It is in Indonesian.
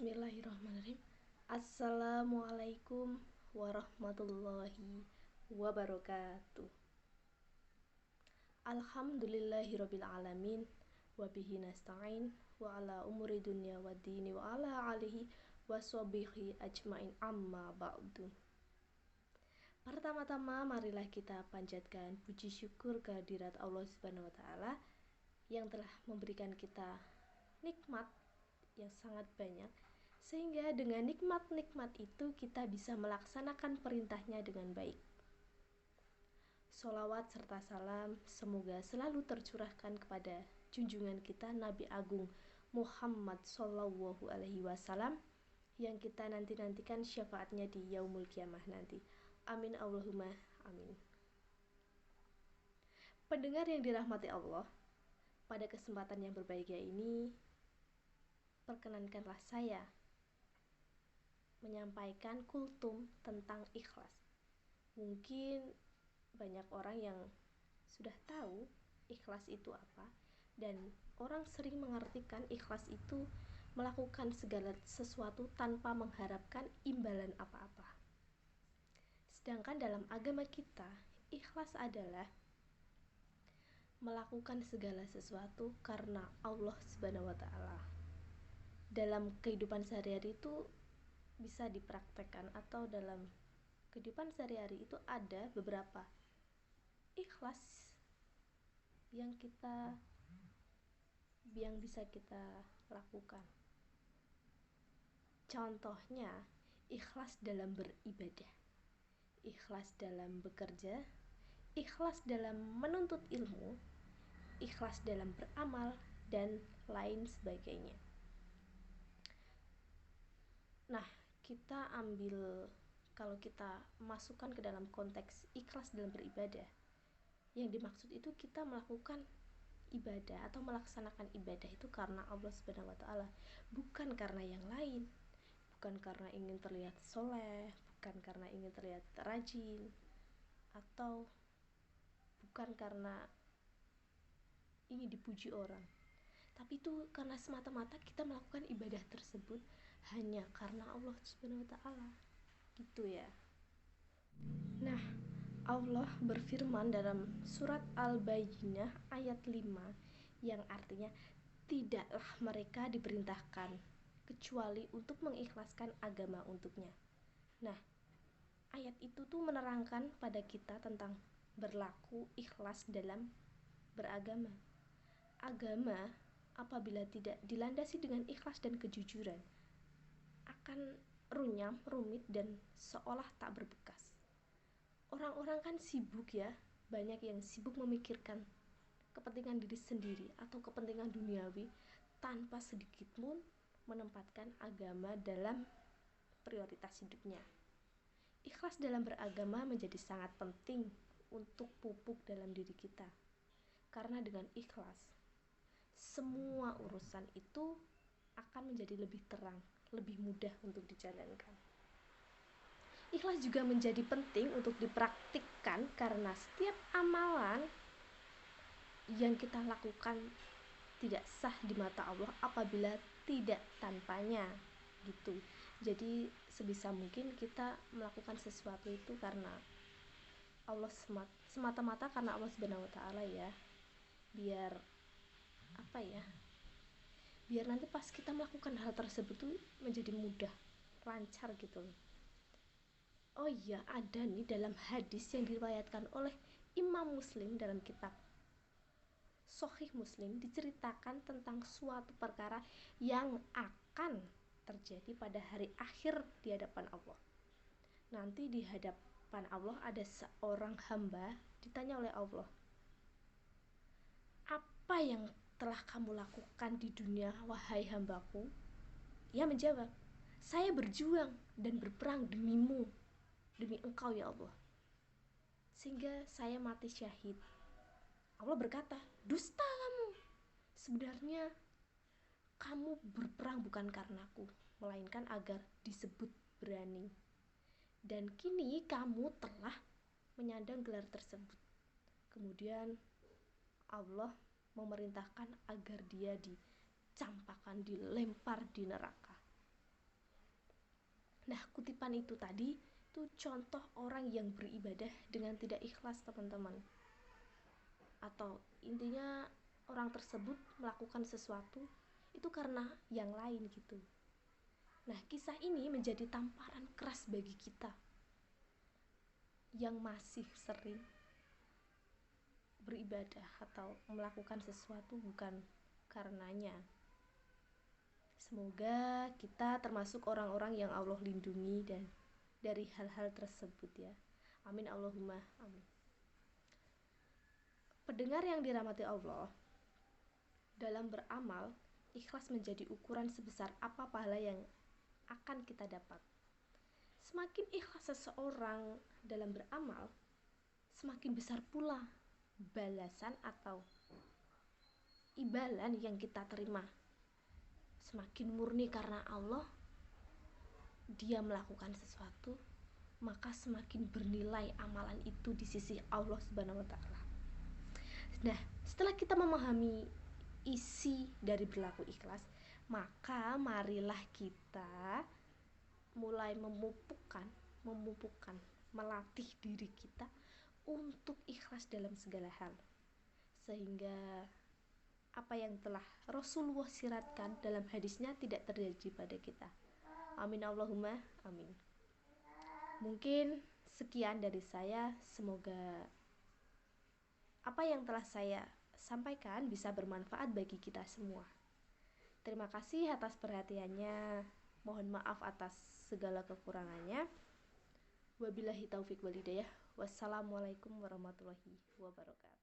Bismillahirrahmanirrahim. Assalamualaikum warahmatullahi wabarakatuh. Alhamdulillahirabbil alamin wa bihi nasta'in wa ala umuri dunya waddini wa ala alihi washabihi ajmain amma ba'du. Pertama-tama marilah kita panjatkan puji syukur kehadirat Allah Subhanahu wa taala yang telah memberikan kita nikmat yang sangat banyak, sehingga dengan nikmat-nikmat itu kita bisa melaksanakan perintahnya dengan baik. Sholawat serta salam semoga selalu tercurahkan kepada junjungan kita Nabi Agung Muhammad Sallallahu Alaihi Wasallam yang kita nantikan syafaatnya di yaumul kiamah nanti. Amin Allahumma amin. Pendengar yang dirahmati Allah, pada kesempatan yang berbahagia ini perkenankanlah saya menyampaikan kultum tentang ikhlas. Mungkin banyak orang yang sudah tahu ikhlas itu apa, dan orang sering mengartikan ikhlas itu melakukan segala sesuatu tanpa mengharapkan imbalan apa-apa. Sedangkan dalam agama kita, ikhlas adalah melakukan segala sesuatu karena Allah Subhanahu wa taala. Dalam kehidupan sehari-hari itu bisa dipraktekkan, atau dalam kehidupan sehari-hari itu ada beberapa ikhlas yang bisa kita lakukan. Contohnya, ikhlas dalam beribadah, ikhlas dalam bekerja, ikhlas dalam menuntut ilmu, ikhlas dalam beramal, dan lain sebagainya. Nah, kalau kita masukkan ke dalam konteks ikhlas dalam beribadah, yang dimaksud itu kita melakukan ibadah atau melaksanakan ibadah itu karena Allah Subhanahu wa taala, bukan karena yang lain, bukan karena ingin terlihat soleh, bukan karena ingin terlihat rajin, atau bukan karena ingin dipuji orang, tapi itu karena semata-mata kita melakukan ibadah tersebut hanya karena Allah Subhanahu wa taala, gitu ya. Nah, Allah berfirman dalam surat Al-Bayyinah ayat 5 yang artinya tidaklah mereka diperintahkan kecuali untuk mengikhlaskan agama untuknya. Nah, ayat itu tuh menerangkan pada kita tentang berlaku ikhlas dalam beragama. Agama apabila tidak dilandasi dengan ikhlas dan kejujuran akan runyam, rumit, dan seolah tak berbekas. Orang-orang kan sibuk ya, banyak yang sibuk memikirkan kepentingan diri sendiri atau kepentingan duniawi tanpa sedikit pun menempatkan agama dalam prioritas hidupnya. Ikhlas dalam beragama menjadi sangat penting untuk pupuk dalam diri kita, karena dengan ikhlas semua urusan itu akan menjadi lebih terang, lebih mudah untuk dijalankan. Ikhlas juga menjadi penting untuk dipraktikkan karena setiap amalan yang kita lakukan tidak sah di mata Allah apabila tidak tanpanya, gitu. Jadi sebisa mungkin kita melakukan sesuatu itu karena Allah, semata-mata karena Allah Subhanahu wa taala ya. Biar nanti pas kita melakukan hal tersebut tuh menjadi mudah, lancar gitu loh. Oh iya, ada nih dalam hadis yang diriwayatkan oleh Imam Muslim dalam kitab Sahih Muslim, diceritakan tentang suatu perkara yang akan terjadi pada hari akhir di hadapan Allah. Nanti di hadapan Allah ada seorang hamba ditanya oleh Allah, apa yang telah kamu lakukan di dunia, wahai hambaku? Ia menjawab, saya berjuang dan berperang demi-Mu, demi Engkau ya Allah, sehingga saya mati syahid. Allah berkata, dusta kamu, sebenarnya kamu berperang bukan karenaku, melainkan agar disebut berani, dan kini kamu telah menyandang gelar tersebut. Kemudian Allah memerintahkan agar dia dicampakkan, dilempar di neraka. Nah, kutipan itu tadi itu contoh orang yang beribadah dengan tidak ikhlas, teman-teman. Atau intinya orang tersebut melakukan sesuatu itu karena yang lain gitu. Nah, kisah ini menjadi tamparan keras bagi kita yang masih sering beribadah atau melakukan sesuatu bukan karenanya. Semoga kita termasuk orang-orang yang Allah lindungi dan dari hal-hal tersebut ya. Amin Allahumma amin. Pendengar yang dirahmati Allah, dalam beramal, ikhlas menjadi ukuran sebesar apa pahala yang akan kita dapat. Semakin ikhlas seseorang dalam beramal, semakin besar pula balasan atau imbalan yang kita terima. Semakin murni karena Allah dia melakukan sesuatu, maka semakin bernilai amalan itu di sisi Allah Subhanahu wa taala. Nah, setelah kita memahami isi dari berlaku ikhlas, maka marilah kita mulai memupukkan, melatih diri kita untuk ikhlas dalam segala hal. Sehingga apa yang telah Rasulullah siratkan dalam hadisnya tidak terjadi pada kita. Amin Allahumma amin. Mungkin sekian dari saya, semoga apa yang telah saya sampaikan bisa bermanfaat bagi kita semua. Terima kasih atas perhatiannya. Mohon maaf atas segala kekurangannya. Wabillahi taufik wal hidayah. Wassalamualaikum warahmatullahi wabarakatuh.